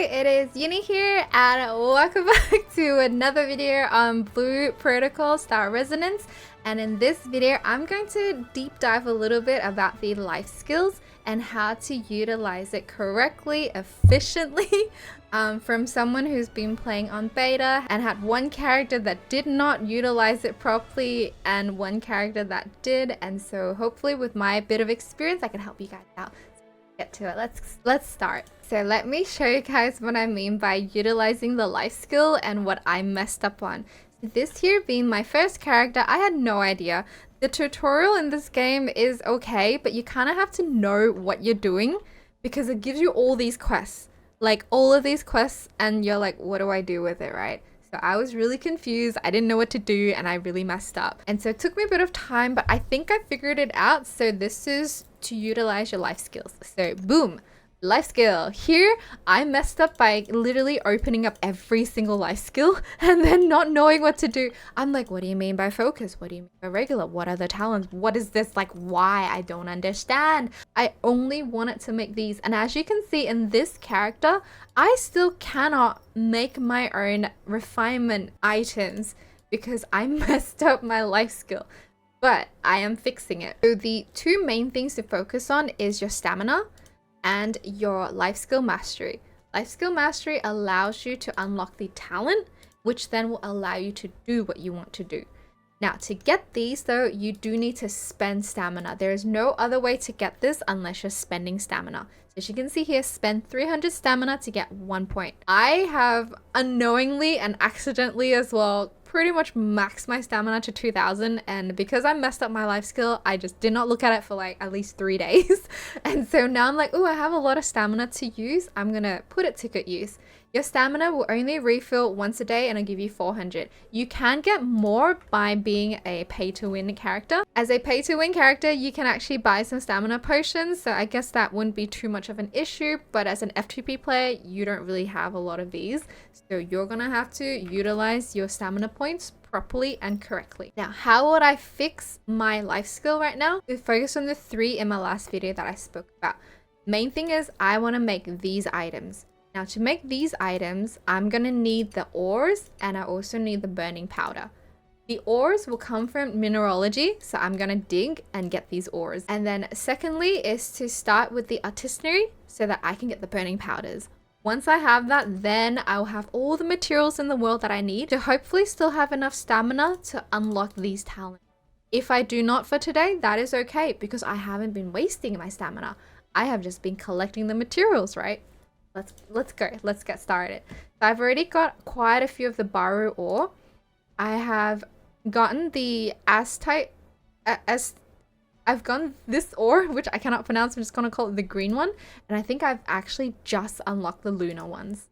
it is Uni here and welcome back to another video on Blue Protocol Star Resonance. And in this video I'm going to deep dive a little bit about the life skills and how to utilize it correctly, efficiently, from someone who's been playing on beta and had one character that did not utilize it properly and one character that did. And so hopefully with my bit of experience I can help you guys out. Get to it. Let's start. So let me show you guys what I mean by utilizing the life skill and what I messed up on. So this here being my first character, I had no idea. The tutorial in this game is okay, but you kind of have to know what you're doing because it gives you all these quests, like all of these quests, and you're like, what do I do with it, right? So I was really confused. I didn't know what to do and I really messed up. And so it took me a bit of time, but I think I figured it out. So this is to utilize your life skills. So boom, life skill. Here I messed up by literally opening up every single life skill and then not knowing what to do. I'm like, what do you mean by focus? What do you mean by regular? What are the talents? What is this? Like, why? I don't understand. I only wanted to make these. And as you can see in this character, I still cannot make my own refinement items because I messed up my life skill. But I am fixing it. So the two main things to focus on is your stamina and your life skill mastery. Life skill mastery allows you to unlock the talent, which then will allow you to do what you want to do. Now, to get these though, you do need to spend stamina. There is no other way to get this unless you're spending stamina. So as you can see here, spend 300 stamina to get 1 point. I have unknowingly and accidentally as well pretty much maxed my stamina to 2000, and because I messed up my life skill, I just did not look at it for like at least 3 days. And so now I'm like, oh, I have a lot of stamina to use. I'm gonna put it to good use. Your stamina will only refill once a day and I'll give you 400. You can get more by being a pay-to-win character. As a pay-to-win character, you can actually buy some stamina potions, so I guess that wouldn't be too much of an issue, but as an FTP player, you don't really have a lot of these. So you're gonna have to utilize your stamina points properly and correctly. Now, how would I fix my life skill right now? We focus on the 3 in my last video that I spoke about. Main thing is I wanna make these items. Now to make these items, I'm gonna need the ores and I also need the burning powder. The ores will come from mineralogy, so I'm gonna dig and get these ores. And then secondly is to start with the artisanry so that I can get the burning powders. Once I have that, then I'll have all the materials in the world that I need to hopefully still have enough stamina to unlock these talents. If I do not for today, that is okay because I haven't been wasting my stamina. I have just been collecting the materials, right? Let's go. Let's get started. So I've already got quite a few of the Baru ore. I have gotten the I've gotten this ore, which I cannot pronounce. I'm just gonna call it the green one. And I think I've actually just unlocked the lunar ones.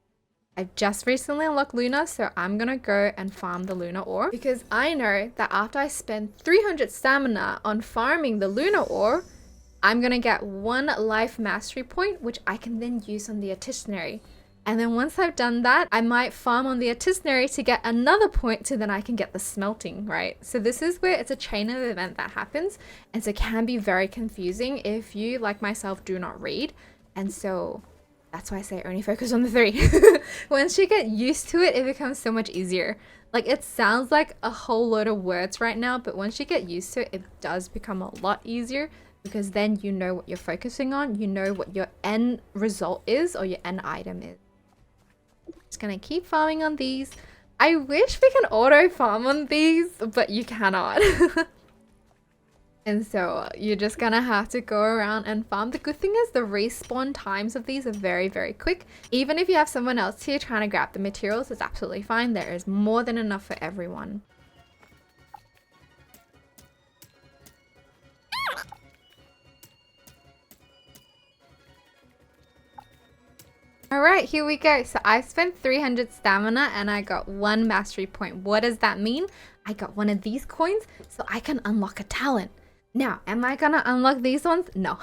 I've just recently unlocked Luna, so I'm gonna go and farm the Luna ore because I know that after I spend 300 stamina on farming the Luna ore, I'm gonna get 1 life mastery point, which I can then use on the artisanry. And then once I've done that, I might farm on the artisanry to get another point so then I can get the smelting, right? So this is where it's a chain of event that happens. And so it can be very confusing if you, like myself, do not read. And so that's why I say only focus on the 3. Once you get used to it, it becomes so much easier. Like, it sounds like a whole load of words right now, but once you get used to it, it does become a lot easier. Because then you know what you're focusing on, you know what your end result is or your end item is. Just gonna keep farming on these. I wish we can auto farm on these, but you cannot. And so you're just gonna have to go around and farm. The good thing is the respawn times of these are very, very quick. Even if you have someone else here trying to grab the materials, it's absolutely fine. There is more than enough for everyone. Alright, here we go. So I spent 300 stamina and I got 1 mastery point. What does that mean? I got 1 of these coins so I can unlock a talent. Now, am I gonna unlock these ones? No.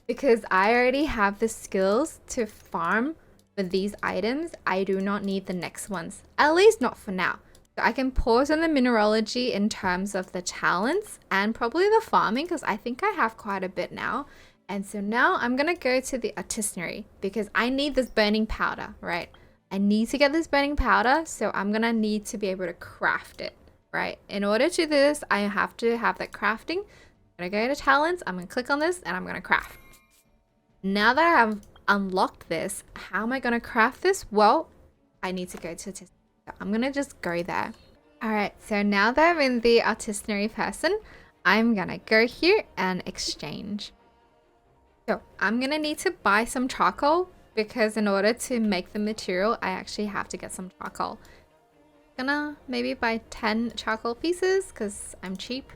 Because I already have the skills to farm for these items. I do not need the next ones. At least not for now. So I can pause on the mineralogy in terms of the talents and probably the farming because I think I have quite a bit now. And so now I'm gonna go to the artisanry because I need this burning powder, right? I need to get this burning powder, so I'm gonna need to be able to craft it, right? In order to do this, I have to have that crafting. I'm gonna go to talents, I'm gonna click on this, and I'm gonna craft. Now that I have unlocked this, how am I gonna craft this? Well, I need to go to artisanry. So I'm gonna just go there. All right, so now that I'm in the artisanry person, I'm gonna go here and exchange. So I'm gonna need to buy some charcoal because in order to make the material, I actually have to get some charcoal. Gonna maybe buy 10 charcoal pieces because I'm cheap.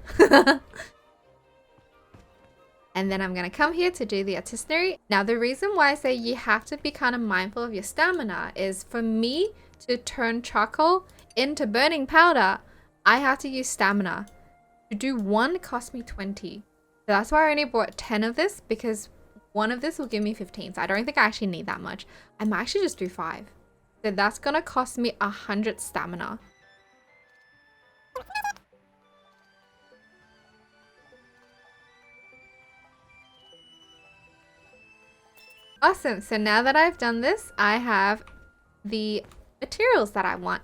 And then I'm gonna come here to do the artisanry. Now the reason why I say you have to be kind of mindful of your stamina is for me to turn charcoal into burning powder, I have to use stamina. To do one cost me 20. So that's why I only bought 10 of this because one of this will give me 15. So I don't think I actually need that much. I might actually just do 5. So that's gonna cost me 100 stamina. Awesome, so now that I've done this, I have the materials that I want.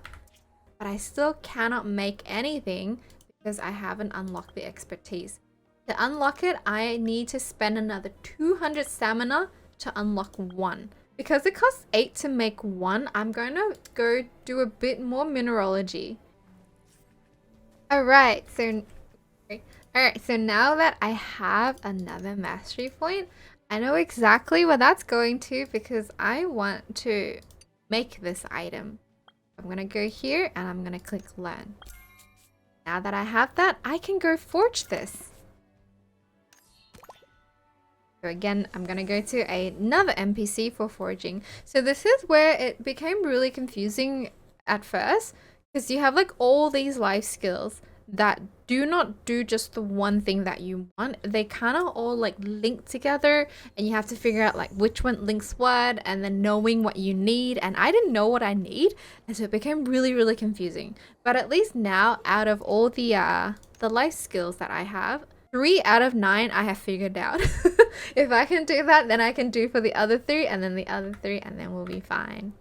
But I still cannot make anything because I haven't unlocked the expertise. To unlock it, I need to spend another 200 stamina to unlock one. Because it costs 8 to make one, I'm going to go do a bit more mineralogy. Alright, so now that I have another mastery point, I know exactly where that's going to because I want to make this item. I'm going to go here and I'm going to click learn. Now that I have that, I can go forge this. So again, I'm going to go to another NPC for forging. So this is where it became really confusing at first because you have like all these life skills that do not do just the one thing that you want. They kind of all like link together and you have to figure out like which one links what and then knowing what you need. And I didn't know what I need. And so it became really, really confusing. But at least now out of all the life skills that I have, 3 out of 9 I have figured out. If I can do that, then I can do for the other 3 and then the other 3 and then we'll be fine.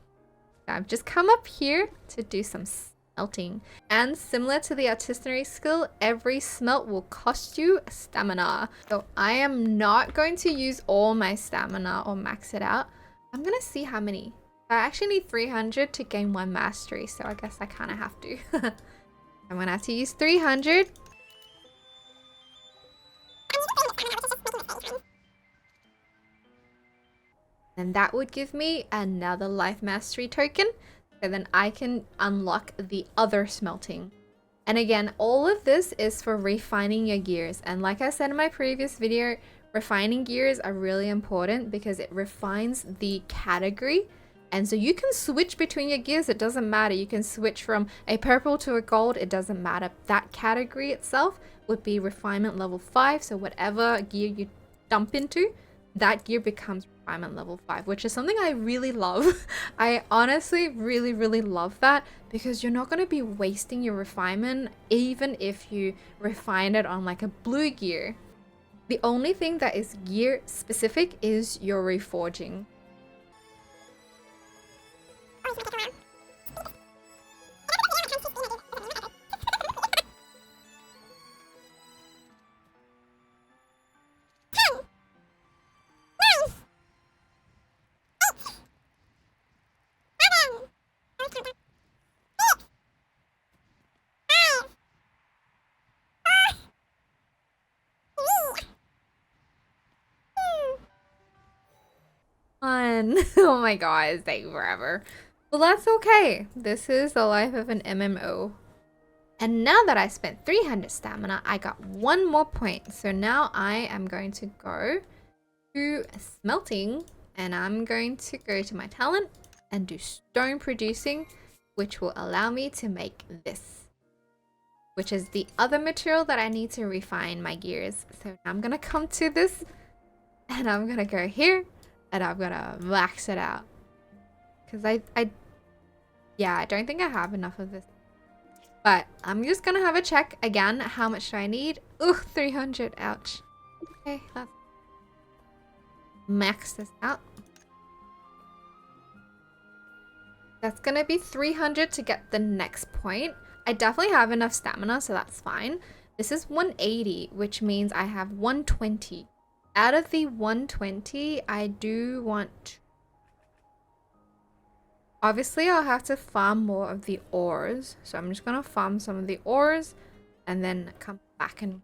So I've just come up here to do some smelting. And similar to the artisanry skill, every smelt will cost you stamina. So I am not going to use all my stamina or max it out. I'm going to see how many. I actually need 300 to gain 1 mastery, so I guess I kind of have to. I'm going to have to use 300. And that would give me another life mastery token. So then I can unlock the other smelting. And again, all of this is for refining your gears. And like I said in my previous video, refining gears are really important because it refines the category. And so you can switch between your gears. It doesn't matter. You can switch from a purple to a gold. It doesn't matter. That category itself would be refinement level 5. So whatever gear you dump into, that gear becomes refinement level 5, which is something I really love. I honestly really, really love that because you're not going to be wasting your refinement even if you refine it on like a blue gear. The only thing that is gear specific is your reforging. Oh my god, it's taking forever. Well, that's okay. This is the life of an MMO. And now that I spent 300 stamina, I got 1 more point. So now I am going to go to smelting and I'm going to go to my talent and do stone producing, which will allow me to make this, which is the other material that I need to refine my gears. So now I'm gonna come to this and I'm gonna go here and I'm gonna max it out because I don't think I have enough of this, but I'm just gonna have a check again. How much do I need? Ugh, 300. Ouch. Okay, max this out. That's gonna be 300 to get the next point. I definitely have enough stamina, so that's fine. This is 180, which means I have 120. Out of the 120, I do want... Obviously, I'll have to farm more of the ores. So I'm just gonna farm some of the ores and then come back and...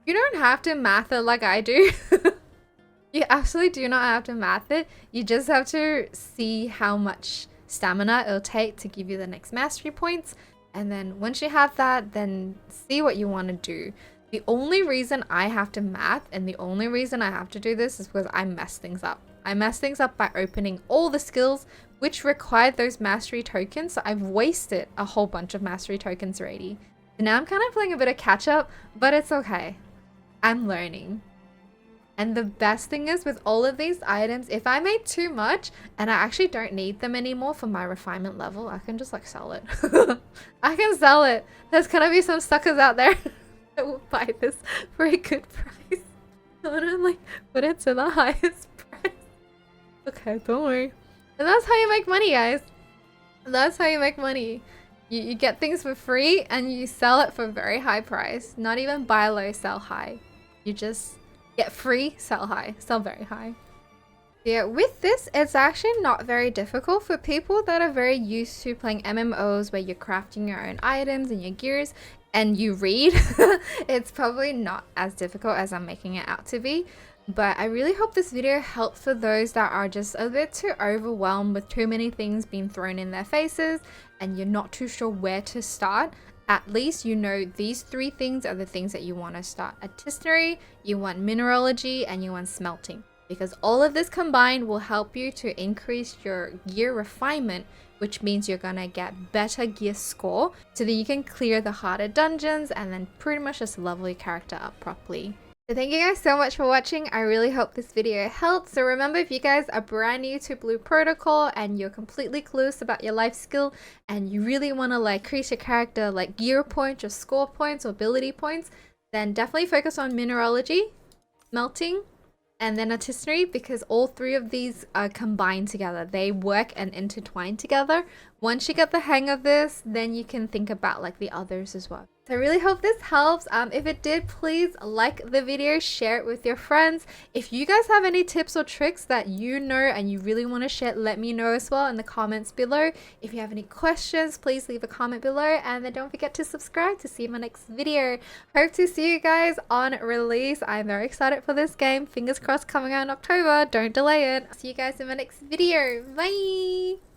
You don't have to math it like I do. You absolutely do not have to math it. You just have to see how much stamina it'll take to give you the next mastery points. And then once you have that, then see what you want to do. The only reason I have to math and the only reason I have to do this is because I mess things up. I mess things up by opening all the skills which required those mastery tokens. So I've wasted a whole bunch of mastery tokens already. So now I'm kind of playing a bit of catch up, but it's okay. I'm learning. And the best thing is with all of these items, if I made too much and I actually don't need them anymore for my refinement level, I can just like sell it. I can sell it. There's gonna be some suckers out there that will buy this for a good price. And I'm like, put it to the highest price. Okay, don't worry. And that's how you make money, guys. That's how you make money. You get things for free and you sell it for a very high price. Not even buy low, sell high. You just... get free, sell high, sell very high. Yeah, with this, it's actually not very difficult for people that are very used to playing MMOs where you're crafting your own items and your gears and you read. It's probably not as difficult as I'm making it out to be. But I really hope this video helped for those that are just a bit too overwhelmed with too many things being thrown in their faces and you're not too sure where to start. At least you know these 3 things are the things that you want to start. Artillery, you want mineralogy, and you want smelting. Because all of this combined will help you to increase your gear refinement, which means you're gonna get better gear score so that you can clear the harder dungeons and then pretty much just level your character up properly. So thank you guys so much for watching. I really hope this video helped. So remember, if you guys are brand new to Blue Protocol and you're completely clueless about your life skill and you really want to like increase your character like gear points or score points or ability points, then definitely focus on mineralogy, smelting, and then artillery, because all 3 of these are combined together. They work and intertwine together. Once you get the hang of this, then you can think about like the others as well. So I really hope this helps. If it did, please like the video, share it with your friends. If you guys have any tips or tricks that you know and you really want to share, let me know as well in the comments below. If you have any questions, please leave a comment below, and then don't forget to subscribe to see my next video. Hope to see you guys on release. I'm very excited for this game. Fingers crossed, coming out in October. Don't delay it. See you guys in my next video. Bye!